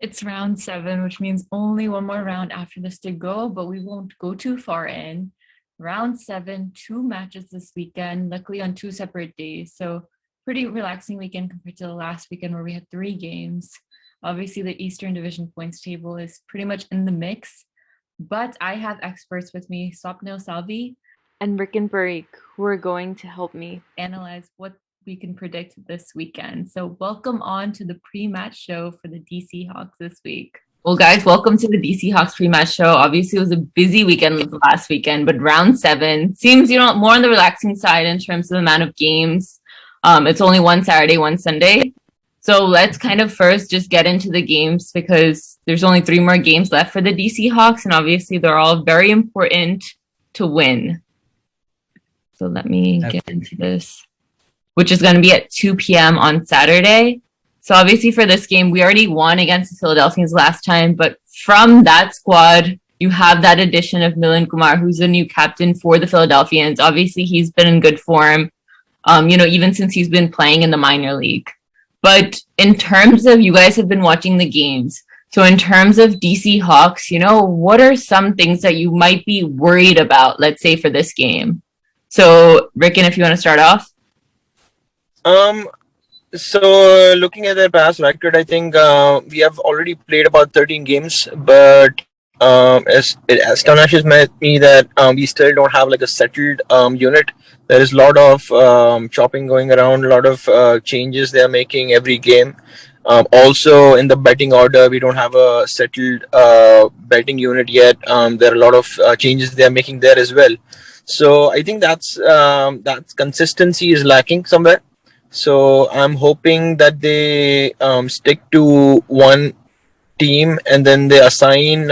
It's round 7, which means only one more round after this to go, but we won't go too far in. Round 7, 2 matches this weekend, luckily on 2 separate days. So pretty relaxing weekend compared to the last weekend where we had 3 games. Obviously, the Eastern Division points table is pretty much in the mix, but I have experts with me, Swapnil, Saalvi, and Rikin, Parikh, who are going to help me analyze what we can predict this weekend. So welcome on to the pre-match show for the DC Hawks this week. Well, guys, welcome to the DC Hawks pre-match show. Obviously, it was a busy weekend last weekend, but round 7 seems, more on the relaxing side in terms of the amount of games. It's only one Saturday, one Sunday. So let's kind of first just get into the games because there's only 3 more games left for the DC Hawks, and obviously they're all very important to win. So let me get into this, which is going to be at 2 p.m. on Saturday. So obviously for this game, we already won against the Philadelphians last time, but from that squad, you have that addition of Milind Kumar, who's the new captain for the Philadelphians. Obviously, he's been in good form, even since he's been playing in the minor league. But in terms of, you guys have been watching the games. So in terms of DC Hawks, what are some things that you might be worried about, let's say, for this game? So, Rikin, if you want to start off. So looking at their past record, I think we have already played about 13 games, but it astonishes me that we still don't have like a settled unit. There is a lot of chopping going around, a lot of changes they are making every game. Also, in the betting order, we don't have a settled betting unit yet. There are a lot of changes they are making there as well. So I think that consistency is lacking somewhere. So I'm hoping that they stick to one team and then they assign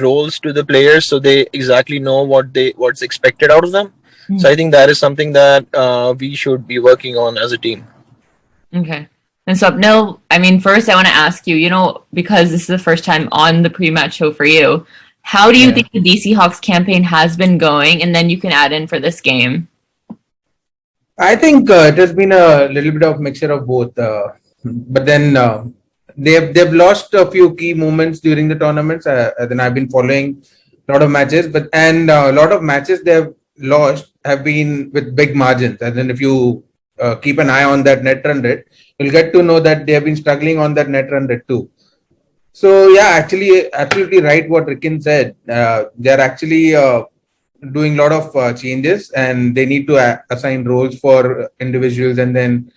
roles to the players so they exactly know what's expected out of them. So I think that is something that we should be working on as a team. Okay. And Swapnil, first I want to ask you, because this is the first time on the pre-match show for you, how do you think the DC Hawks campaign has been going? And then you can add in for this game. I think it has been a little bit of mixture of both, but then they've lost a few key moments during the tournaments. Then I've been following a lot of matches, and a lot of matches they've lost have been with big margins. And then if you keep an eye on that net run rate, you'll get to know that they have been struggling on that net run rate too. So yeah, actually, absolutely right what Rikin said. They're actually doing a lot of changes, and they need to assign roles for individuals. And then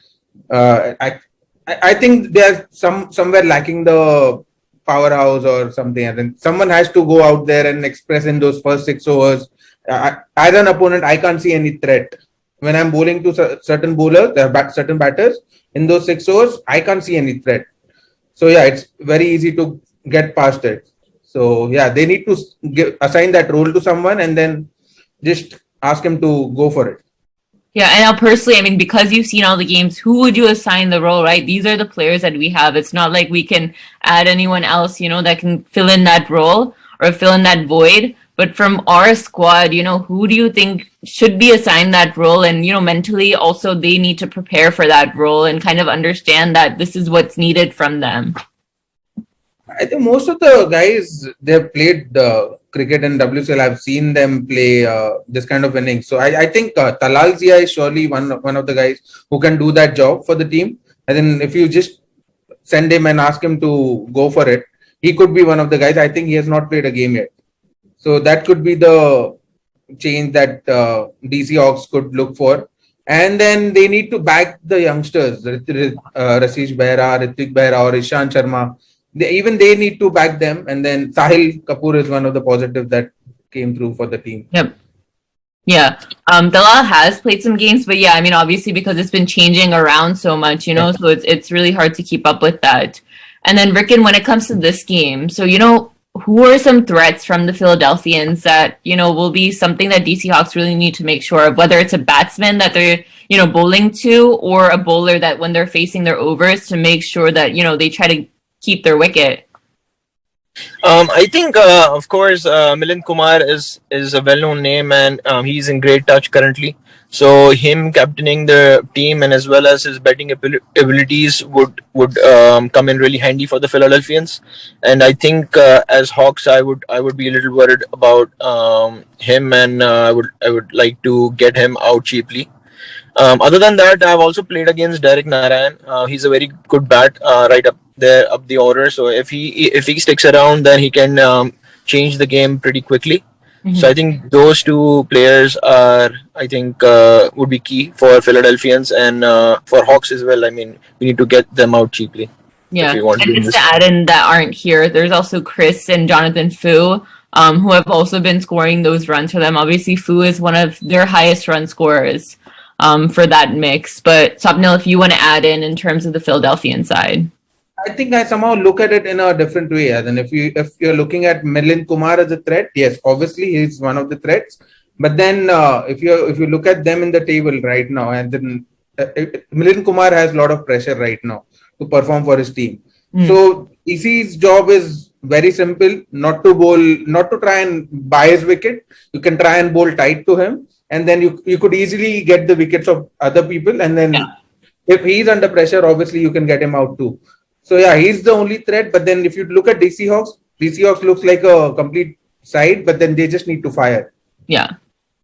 I think they're somewhere lacking the powerhouse or something. And then someone has to go out there and express in those first 6 overs. As an opponent, I can't see any threat. When I'm bowling to certain bowlers, certain batters, in those 6 overs, I can't see any threat. So yeah, it's very easy to get past it. So yeah, they need to assign that role to someone and then just ask him to go for it. Yeah, and now personally, because you've seen all the games, who would you assign the role, right? These are the players that we have. It's not like we can add anyone else, that can fill in that role or fill in that void. But from our squad, who do you think should be assigned that role? And, mentally also they need to prepare for that role and kind of understand that this is what's needed from them. I think most of the guys, they've played cricket and WCL. I've seen them play this kind of innings. So I think Talal Zia is surely one of the guys who can do that job for the team. And then if you just send him and ask him to go for it, he could be one of the guys. I think he has not played a game yet. So that could be the change that DC Hawks could look for. And then they need to back the youngsters, Rashish Behra, Ritik Behra or Ishan Sharma. They need to back them. And then Sahil Kapoor is one of the positives that came through for the team. Yep. Yeah. Dalal has played some games, but yeah, obviously because it's been changing around so much, so it's really hard to keep up with that. And then Rikin, when it comes to this game, so, who are some threats from the Philadelphians that, will be something that DC Hawks really need to make sure of, whether it's a batsman that they're, bowling to or a bowler that when they're facing their overs to make sure that, they try to keep their wicket? I think, of course, Milind Kumar is a well-known name, and he's in great touch currently. So him captaining the team and as well as his betting abilities would come in really handy for the Philadelphians. And I think as Hawks, I would be a little worried about him, and I would like to get him out cheaply. Other than that, I've also played against Derek Narayan. He's a very good bat, right up there, up the order. So if he sticks around, then he can change the game pretty quickly. So I think those two players are, I think, would be key for Philadelphians and for Hawks as well. I mean, we need to get them out cheaply if Yeah, we want to and win just to this. add in that aren't here, there's also Chris and Jonathan Fu, who have also been scoring those runs for them. Obviously, Fu is one of their highest run scorers for that mix. But Swapnil, if you want to add in terms of the Philadelphian side. I think I somehow look at it in a different way. As in, if you're looking at Milind Kumar as a threat, yes, obviously he's one of the threats. But then if you look at them in the table right now, and then Milind Kumar has a lot of pressure right now to perform for his team. So EC's job is very simple: not to bowl, not to try and buy his wicket. You can try and bowl tight to him, and then you could easily get the wickets of other people. And then if he's under pressure, obviously you can get him out too. So yeah, he's the only threat. But then if you look at DC Hawks looks like a complete side, but then they just need to fire. Yeah.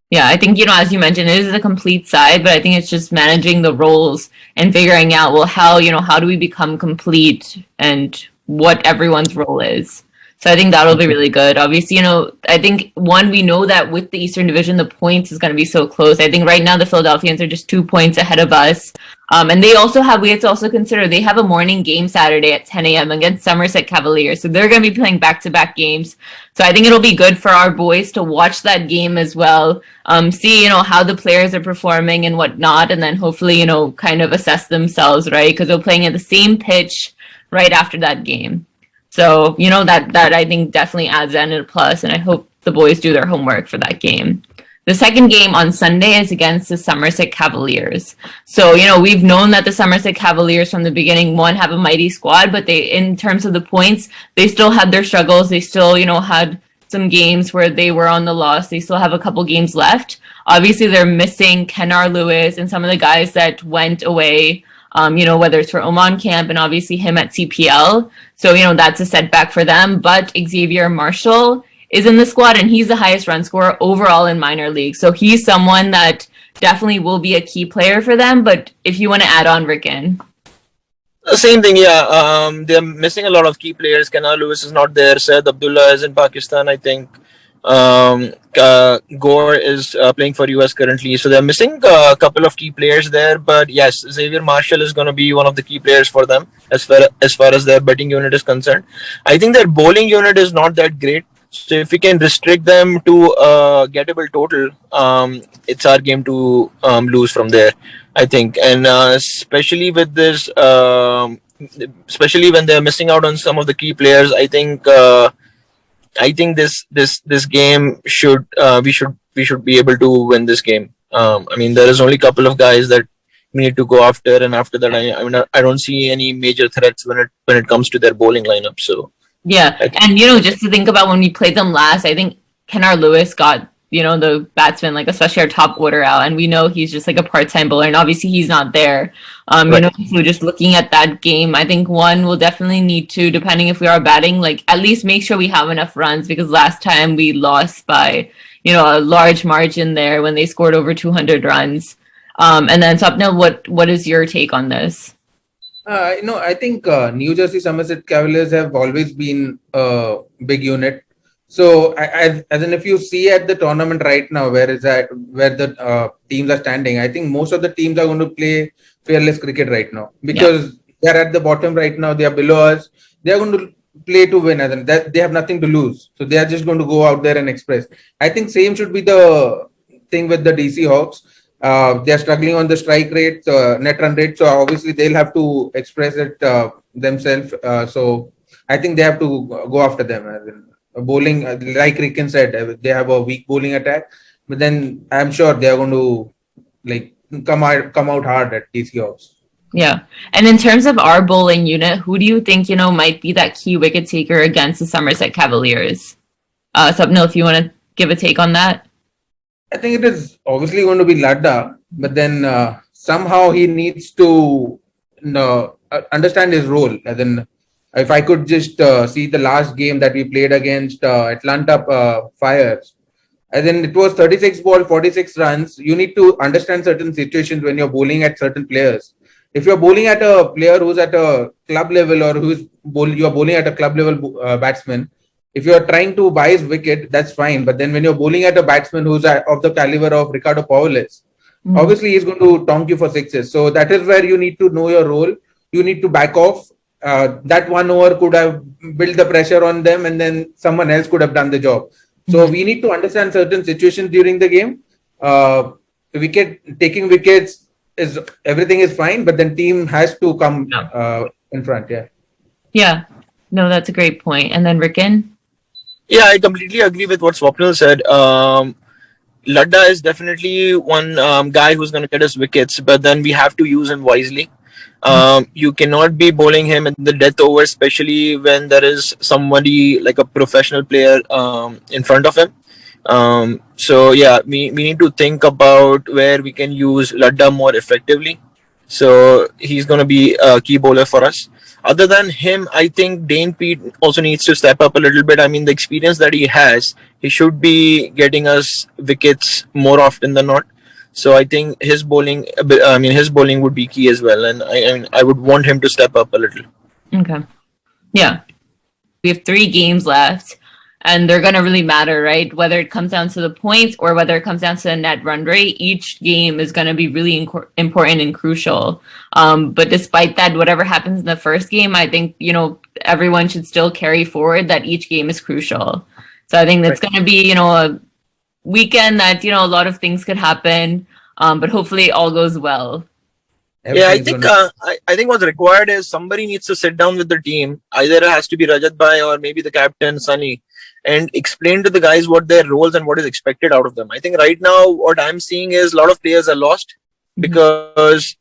Yeah, I think, as you mentioned, it is a complete side, but I think it's just managing the roles and figuring out, well, how do we become complete and what everyone's role is. So I think that'll be really good. Obviously, I think we know that with the Eastern Division, the points is going to be so close. I think right now the Philadelphians are just 2 points ahead of us. And we have to also consider they have a morning game Saturday at 10 a.m. against Somerset Cavaliers. So they're going to be playing back-to-back games. So I think it'll be good for our boys to watch that game as well, see, how the players are performing and whatnot, and then hopefully, kind of assess themselves, right? Because they're playing at the same pitch right after that game. So, that I think definitely adds in a plus, and I hope the boys do their homework for that game. The second game on Sunday is against the Somerset Cavaliers. So, we've known that the Somerset Cavaliers from the beginning, one, have a mighty squad, but in terms of the points, they still had their struggles. They still, had some games where they were on the loss. They still have a couple games left. Obviously, they're missing Kenar Lewis and some of the guys that went away, whether it's for Oman camp and obviously him at CPL. So, that's a setback for them. But Xavier Marshall is in the squad, and he's the highest run scorer overall in minor league. So he's someone that definitely will be a key player for them. But if you want to add on, Rikin. Same thing, yeah. They're missing a lot of key players. Kenar Lewis is not there. Said Abdullah is in Pakistan, I think. Gore is playing for US currently, so they're missing a couple of key players there. But yes, Xavier Marshall is going to be one of the key players for them as far as their betting unit is concerned. I think their bowling unit is not that great. So if we can restrict them to a gettable total, it's our game to lose from there, I think. And especially with this, especially when they're missing out on some of the key players, I think this game we should be able to win this game. I mean, there is only a couple of guys that we need to go after, and after that, I don't see any major threats when it comes to their bowling lineup. So Yeah, and just to think about when we played them last, I think Kenar Lewis got the batsman, like especially our top order out, and we know he's just like a part-time bowler, and obviously he's not there. Right. So just looking at that game, I think one will definitely need to, depending if we are batting, like at least make sure we have enough runs because last time we lost by a large margin there when they scored over 200 runs. And then Swapnil, what is your take on this? I think New Jersey Somerset Cavaliers have always been a big unit. So, as in, if you see at the tournament right now, where the teams are standing, I think most of the teams are going to play fearless cricket right now because they're at the bottom right now. They are below us. They are going to play to win, as in that they have nothing to lose. So they are just going to go out there and express. I think same should be the thing with the DC Hawks. They are struggling on the strike rate, net run rate. So obviously they'll have to express it themselves. So I think they have to go after them. As in, bowling, like Rikin said, they have a weak bowling attack, but then I'm sure they are going to like come out hard at DC Hawks. Yeah. And in terms of our bowling unit, who do you think, might be that key wicket taker against the Somerset Cavaliers? Swapnil, if you want to give a take on that. I think it is obviously going to be Ladda, but then somehow he needs to understand his role. As in, if I could just see the last game that we played against Atlanta Fires, as in it was 36 ball, 46 runs. You need to understand certain situations when you're bowling at certain players. If you're bowling at a player who's at a club level or you're bowling at a club level batsman, if you're trying to buy his wicket, that's fine. But then when you're bowling at a batsman who's of the caliber of Ricardo Paulis, obviously he's going to tonk you for sixes. So that is where you need to know your role. You need to back off. That 1 over could have built the pressure on them, and then someone else could have done the job. So we need to understand certain situations during the game. Taking wickets is everything is fine, but then team has to come in front. Yeah. Yeah. No, that's a great point. And then Rikin? Yeah, I completely agree with what Swapnil said. Ladda is definitely one guy who's going to get us wickets, but then we have to use him wisely. You cannot be bowling him in the death over, especially when there is somebody like a professional player in front of him. So yeah, we need to think about where we can use Ladda more effectively. So he's going to be a key bowler for us. Other than him, I think Dane Pete also needs to step up a little bit. I mean, the experience that he has, he should be getting us wickets more often than not. So I think his bowling would be key as well, and I would want him to step up a little. Okay. Yeah. We have 3 games left, and they're going to really matter, right? Whether it comes down to the points or whether it comes down to the net run rate, each game is going to be really important and crucial. But despite that, whatever happens in the first game, I think, everyone should still carry forward that each game is crucial. So I think that's going to be, a weekend that, a lot of things could happen, but hopefully it all goes well. Yeah, I think what's required is somebody needs to sit down with the team. Either it has to be Rajat Bhai or maybe the captain Sunny, and explain to the guys what their roles and what is expected out of them. I think right now what I'm seeing is a lot of players are lost because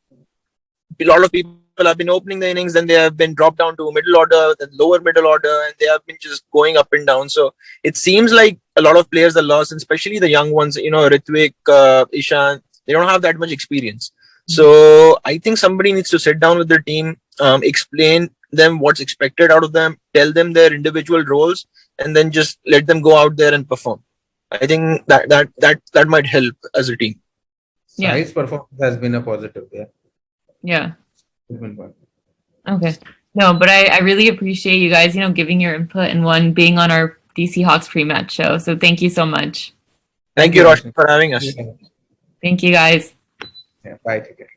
a lot of people have been opening the innings, then they have been dropped down to middle order, then lower middle order, and they have been just going up and down. So it seems like a lot of players are lost, and especially the young ones, Ritvik, Ishan, they don't have that much experience. So I think somebody needs to sit down with their team, explain them what's expected out of them, tell them their individual roles, and then just let them go out there and perform. I think that might help as a team. Yeah. His performance has been a positive. Yeah. Okay. No, but I really appreciate you guys, giving your input and being on our DC Hawks pre-match show. So thank you so much. Thank you, Roshan, for having us. Thank you, guys. Yeah, bye. Take care.